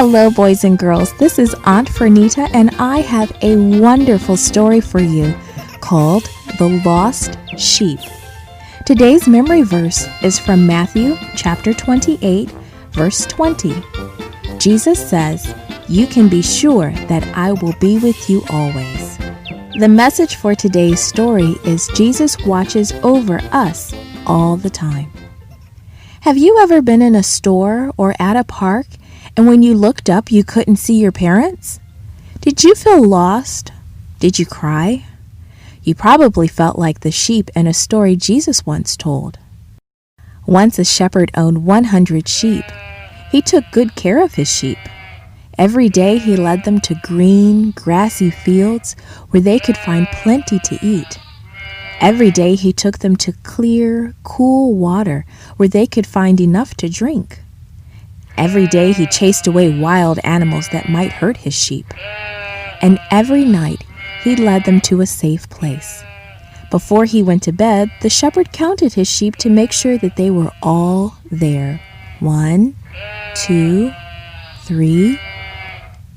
Hello, boys and girls. This is Aunt Fernita, and I have a wonderful story for you called The Lost Sheep. Today's memory verse is from Matthew chapter 28, verse 20. Jesus says, "You can be sure that I will be with you always." The message for today's story is Jesus watches over us all the time. Have you ever been in a store or at a park and when you looked up you couldn't see your parents? Did you feel lost? Did you cry? You probably felt like the sheep in a story Jesus once told. Once a shepherd owned 100 sheep. He took good care of his sheep. Every day he led them to green, grassy fields where they could find plenty to eat. Every day he took them to clear, cool water where they could find enough to drink. Every day he chased away wild animals that might hurt his sheep. And every night he led them to a safe place. Before he went to bed, the shepherd counted his sheep to make sure that they were all there. 1, 2, 3,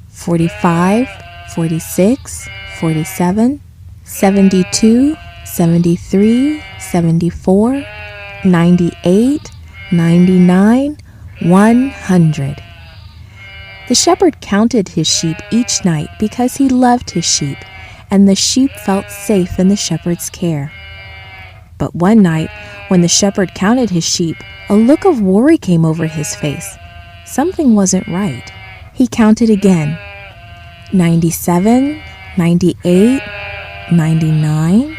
45, 46, 47, 72, 73, 74, 98, 99, 100. The shepherd counted his sheep each night because he loved his sheep, and the sheep felt safe in the shepherd's care. But one night, when the shepherd counted his sheep, a look of worry came over his face. Something wasn't right. He counted again. 97, 98, 99.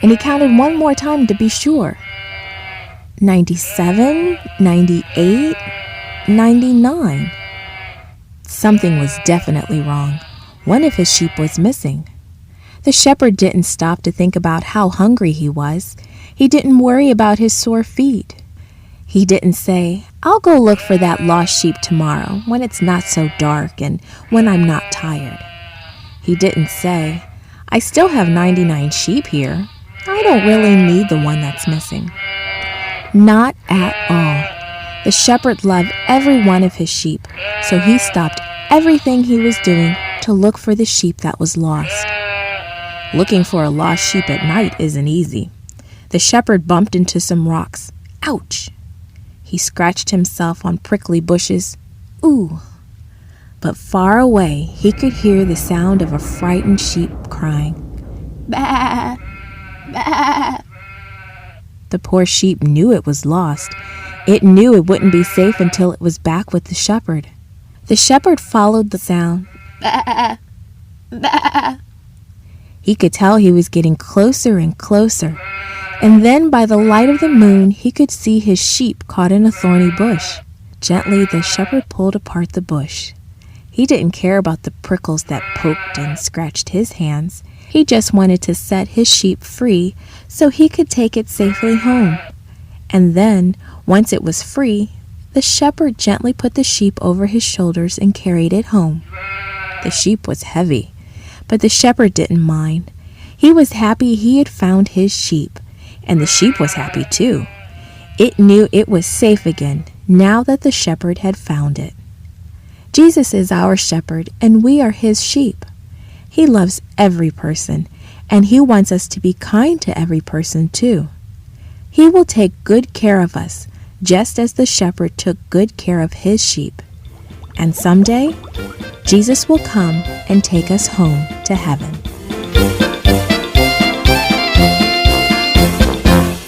And he counted one more time to be sure. 97, 98, 99. Something was definitely wrong. One of his sheep was missing. The shepherd didn't stop to think about how hungry he was. He didn't worry about his sore feet. He didn't say, "I'll go look for that lost sheep tomorrow when it's not so dark and when I'm not tired." He didn't say, "I still have 99 sheep here. I don't really need the one that's missing." Not at all. The shepherd loved every one of his sheep, so he stopped everything he was doing to look for the sheep that was lost. Looking for a lost sheep at night isn't easy. The shepherd bumped into some rocks. Ouch! He scratched himself on prickly bushes. Ooh! But far away, he could hear the sound of a frightened sheep crying. Bah! Bah! The poor sheep knew it was lost. It knew it wouldn't be safe until it was back with the shepherd. The shepherd followed the sound. Bah! Bah! He could tell he was getting closer and closer. And then by the light of the moon, he could see his sheep caught in a thorny bush. Gently, the shepherd pulled apart the bush. He didn't care about the prickles that poked and scratched his hands. He just wanted to set his sheep free so he could take it safely home. And then, once it was free, the shepherd gently put the sheep over his shoulders and carried it home. The sheep was heavy, but the shepherd didn't mind. He was happy he had found his sheep, and the sheep was happy too. It knew it was safe again now that the shepherd had found it. Jesus is our shepherd, and we are his sheep. He loves every person, and he wants us to be kind to every person too. He will take good care of us, just as the shepherd took good care of his sheep. And someday, Jesus will come and take us home to heaven.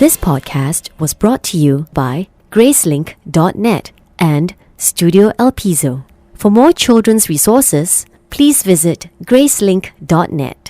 This podcast was brought to you by Gracelink.net and Studio El Piso. For more children's resources, please visit Gracelink.net.